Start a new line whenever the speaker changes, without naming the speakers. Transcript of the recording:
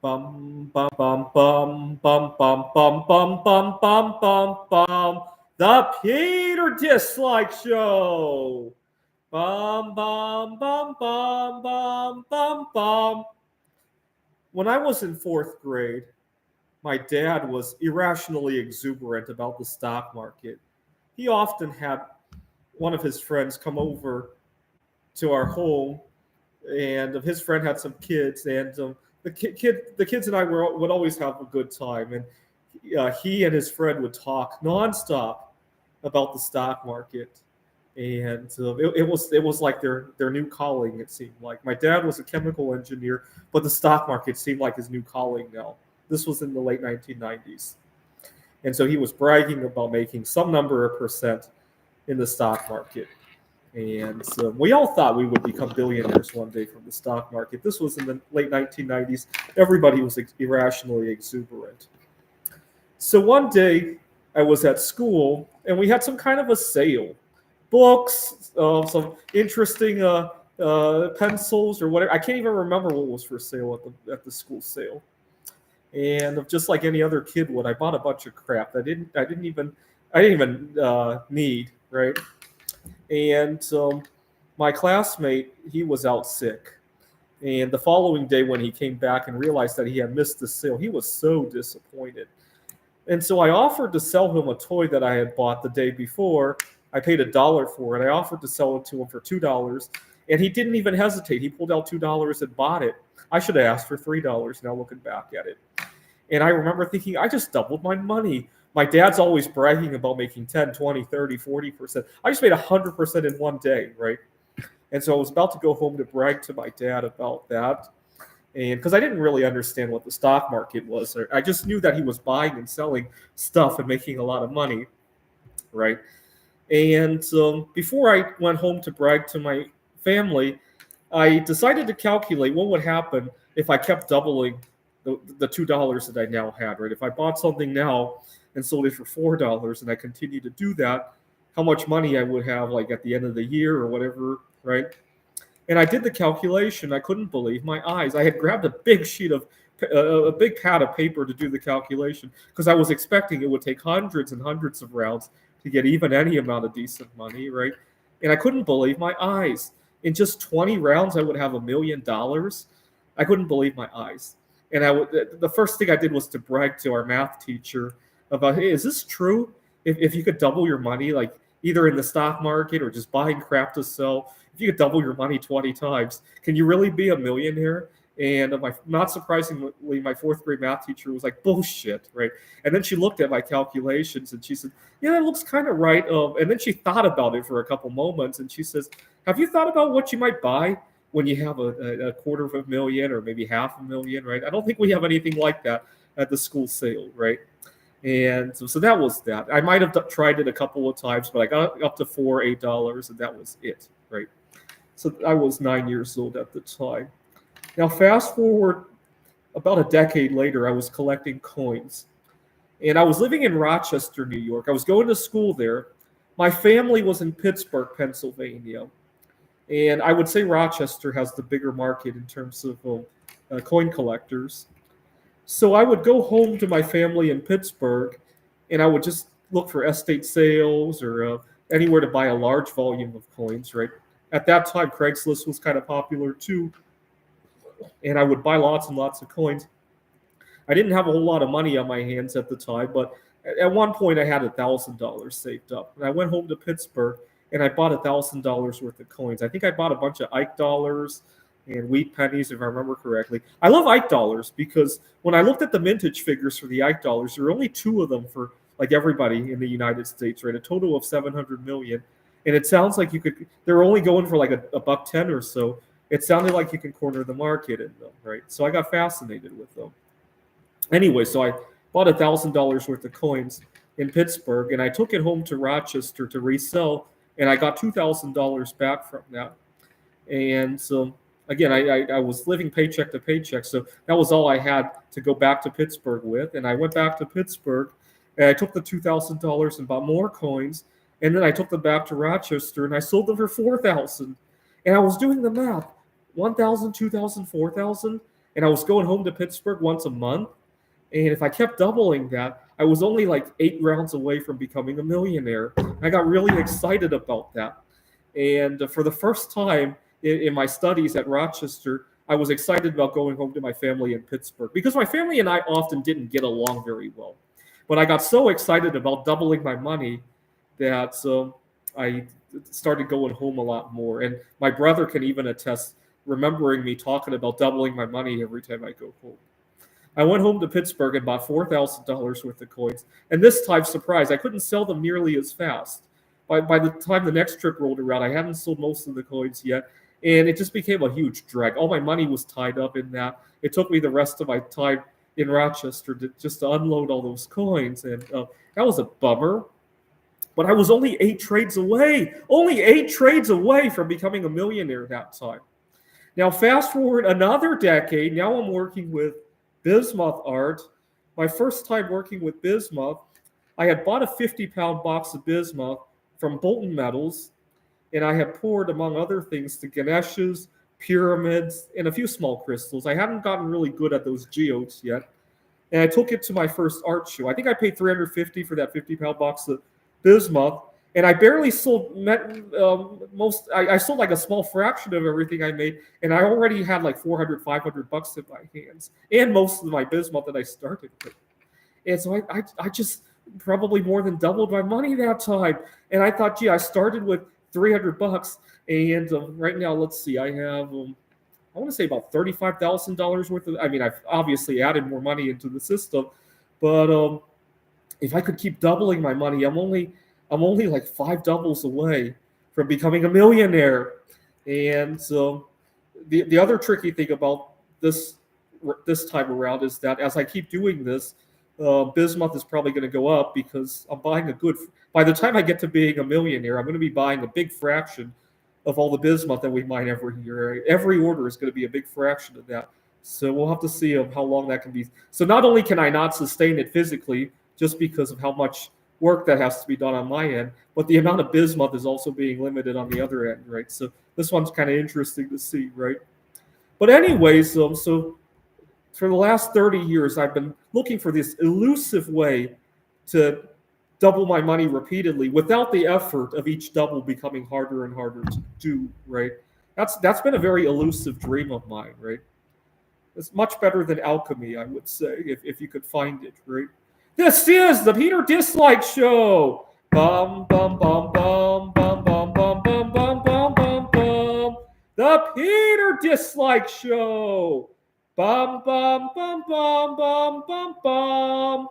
Bum bum bum bum bum bum bum bum bum bum bum bum. The Peter Dislike Show. Bum bum bum bum bum bum bum. When I was in fourth grade, my dad was irrationally exuberant about the stock market. He often had one of his friends come over to our home, and his friend had some kids, and the kids and I would always have a good time, and he and his friend would talk nonstop about the stock market, and it was like their new calling. It seemed like my dad was a chemical engineer, but the stock market seemed like his new calling now. This was in the late 1990s, and so he was bragging about making some number of percent in the stock market. And so we all thought we would become billionaires one day from the stock market. This was in the late 1990s. Everybody was irrationally exuberant. So one day I was at school and we had some kind of a sale, books, some interesting pencils or whatever. I can't even remember what was for sale at the school sale. And just like any other kid would, I bought a bunch of crap that I didn't even need, right? And my classmate, he was out sick. And the following day, when he came back and realized that he had missed the sale, he was so disappointed. And so I offered to sell him a toy that I had bought the day before. I paid $1 for it. I offered to sell it to him for $2, and he didn't even hesitate. He pulled out $2 and bought it. I should have asked for $3 now looking back at it. And I remember thinking, I just doubled my money. My dad's always bragging about making 10, 20, 30, 40%. I just made 100% in one day, right? And so I was about to go home to brag to my dad about that. And because I didn't really understand what the stock market was, I just knew that he was buying and selling stuff and making a lot of money, right? And before I went home to brag to my family, I decided to calculate what would happen if I kept doubling the $2 that I now had, right? If I bought something now and sold it for $4 and I continued to do that, how much money I would have like at the end of the year or whatever, right? And I did the calculation. I couldn't believe my eyes. I had grabbed a big sheet of a big pad of paper to do the calculation because I was expecting it would take hundreds and hundreds of rounds to get even any amount of decent money, right? And I couldn't believe my eyes. In just 20 rounds, I would have $1 million. I couldn't believe my eyes. And the first thing I did was to brag to our math teacher about, hey, is this true? If you could double your money, like either in the stock market or just buying crap to sell, if you could double your money 20 times, can you really be a millionaire? And not surprisingly, my fourth grade math teacher was like, bullshit, right? And then she looked at my calculations and she said, yeah, that looks kind of right. And then she thought about it for a couple moments and she says, have you thought about what you might buy when you have a $250,000 or maybe $500,000, right? I don't think we have anything like that at the school sale, right? And so that was that. I might have tried it a couple of times, but I got up to $4, $8, and that was it, right? So I was 9 years old at the time. Now, fast forward about a decade later, I was collecting coins. And I was living in Rochester, New York. I was going to school there. My family was in Pittsburgh, Pennsylvania. And I would say Rochester has the bigger market in terms of coin collectors. So I would go home to my family in Pittsburgh, and I would just look for estate sales or anywhere to buy a large volume of coins, right? At that time, Craigslist was kind of popular too, and I would buy lots and lots of coins. I didn't have a whole lot of money on my hands at the time, but at one point I had $1,000 saved up. And I went home to Pittsburgh and I bought $1,000 worth of coins. I think I bought a bunch of Ike dollars and wheat pennies, if I remember correctly. I love Ike dollars because when I looked at the vintage figures for the Ike dollars, there were only two of them for like everybody in the United States, right? A total of 700 million. And it sounds like they're only going for like a buck 10 or so. It sounded like you could corner the market in them, right? So I got fascinated with them. Anyway, so I bought $1,000 worth of coins in Pittsburgh, and I took it home to Rochester to resell, and I got $2,000 back from that. And so again, I was living paycheck to paycheck, so that was all I had to go back to Pittsburgh with. And I went back to Pittsburgh, and I took the $2,000 and bought more coins, and then I took them back to Rochester, and I sold them for $4,000. And I was doing the math: 1,000, 2,000, 4,000. and I was going home to Pittsburgh once a month. And if I kept doubling that, I was only like 8 rounds away from becoming a millionaire. I got really excited about that. And for the first time in my studies at Rochester, I was excited about going home to my family in Pittsburgh because my family and I often didn't get along very well. But I got so excited about doubling my money that I started going home a lot more. And my brother can even attest, remembering me talking about doubling my money every time I go home. I went home to Pittsburgh and bought $4,000 worth of coins. And this time, surprise, I couldn't sell them nearly as fast. By the time the next trip rolled around, I hadn't sold most of the coins yet. And it just became a huge drag. All my money was tied up in that. It took me the rest of my time in Rochester just to unload all those coins. And that was a bummer. But I was only 8 trades away from becoming a millionaire that time. Now, fast forward another decade. Now I'm working with bismuth art. My first time working with bismuth, I had bought a 50-pound box of bismuth from Bolton Metals, and I had poured, among other things, the Ganeshas, pyramids, and a few small crystals. I hadn't gotten really good at those geodes yet. And I took it to my first art show. I think I paid $350 for that 50-pound box of bismuth, and I barely sold I sold like a small fraction of everything I made, and I already had like $400-500 in my hands, and most of my bismuth that I started with. And so I just probably more than doubled my money that time. And I thought, gee, I started with $300, and right now, let's see, I have I want to say about $35,000 worth of. I mean, I've obviously added more money into the system, but if I could keep doubling my money, I'm only like 5 doubles away from becoming a millionaire. And so the other tricky thing about this time around is that as I keep doing this, bismuth is probably going to go up because I'm buying by the time I get to being a millionaire, I'm going to be buying a big fraction of all the bismuth that we mine every year. Every order is going to be a big fraction of that. So we'll have to see how long that can be. So not only can I not sustain it physically just because of how much work that has to be done on my end, but the amount of bismuth is also being limited on the other end, right? So this one's kind of interesting to see, right? But anyways, so for the last 30 years, I've been looking for this elusive way to double my money repeatedly without the effort of each double becoming harder and harder to do, right? That's been a very elusive dream of mine, right? It's much better than alchemy, I would say, if you could find it, right? This is the Peter Dislike Show. Bum bum bum bum bum bum bum bum bum bum bum bum. The Peter Dislike Show. Bum bum bum bum bum bum bum.